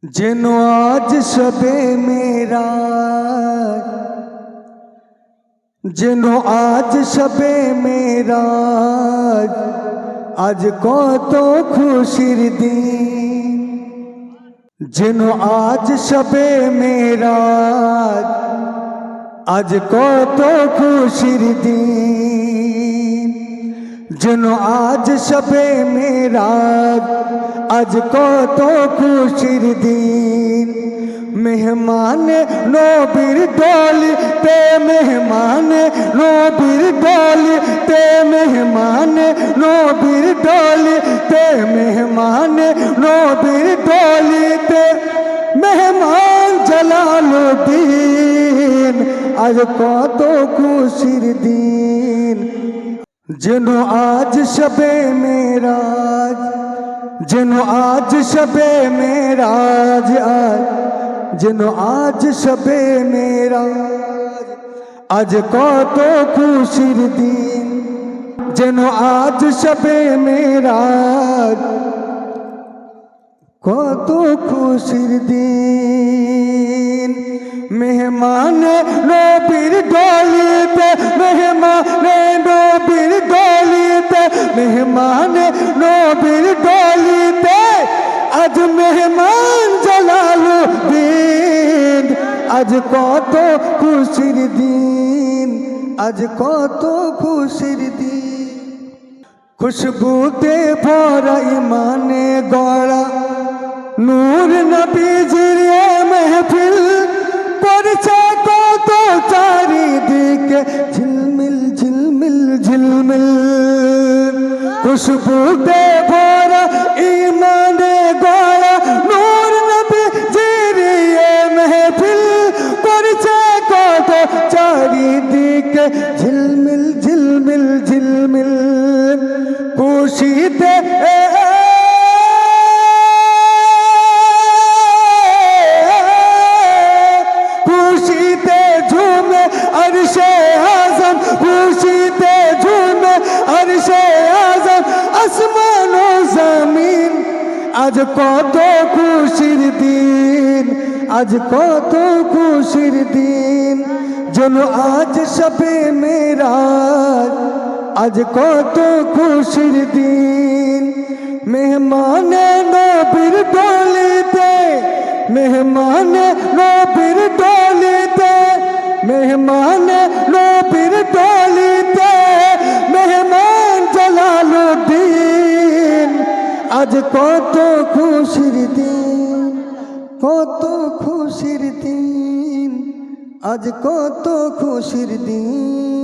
যেন আজ শবে মেরাজ, যেন আজ শবে মেরাজ, আজ কত খুশির দিন। যেন আজ শবে মেরাজ, আজ কত খুশির দিন। যেন আজ শবে মেরাজ, আজ কত খুশির দিন। মেহমান নবীর ডলিতে, মেহমান নবীর ডলিতে, মেহমান নবীর ডলিতে, মেহমান নবীর ডলিতে, মেহমান জালালুদ্দিন, আজ কত খুশির দিন। যেন আজ শবে মেরাজ, যেন আজ শবে মেরাজ, আজ যেন আজ শবে মেরাজ, আজ কত খুশির দিন। যেন আজ শবে মেরাজ, কত খুশির দিন। মেহমান নবীর ডলিতে, মেহমান নবীর ডলিতে, মেহমান নবীর ডলিতে, আজ মেহমান জালালুদ্দিন, আজ কত খুশির দিন, আজ কত খুশির দিন। খুশবুতে ভরা ইমানে গড়া নূর নবীজির মেহফিল, করছে কত চারিদিকে ঝিলমিল ঝিলমিল ঝিলমিল। খুশবুতে ভরা ইমানে গড়া নূর নবীজির মেহফিল, করছে কত চারিদিকে ঝিলমিল ঝিলমিল ঝিলমিল। খুশিতে খুশিতে ঝুমে আরশে আযম, খুশিতে ঝুমে আরশে আযম, আসমান ও জমিন, আজ কত খুশির দিন, আজ কত খুশির দিন। যেন আজ শবে মেরাজ, আজ কত খুশির দিন। মেহমান নবীর ডলিতে, মেহমান নবীর ডলিতে, মেহমান নবীর ডলিতে, মেহমান জালালুদ্দিন, আজ কত খুশির দিন, কত খুশির দিন, আজ কত খুশির দিন।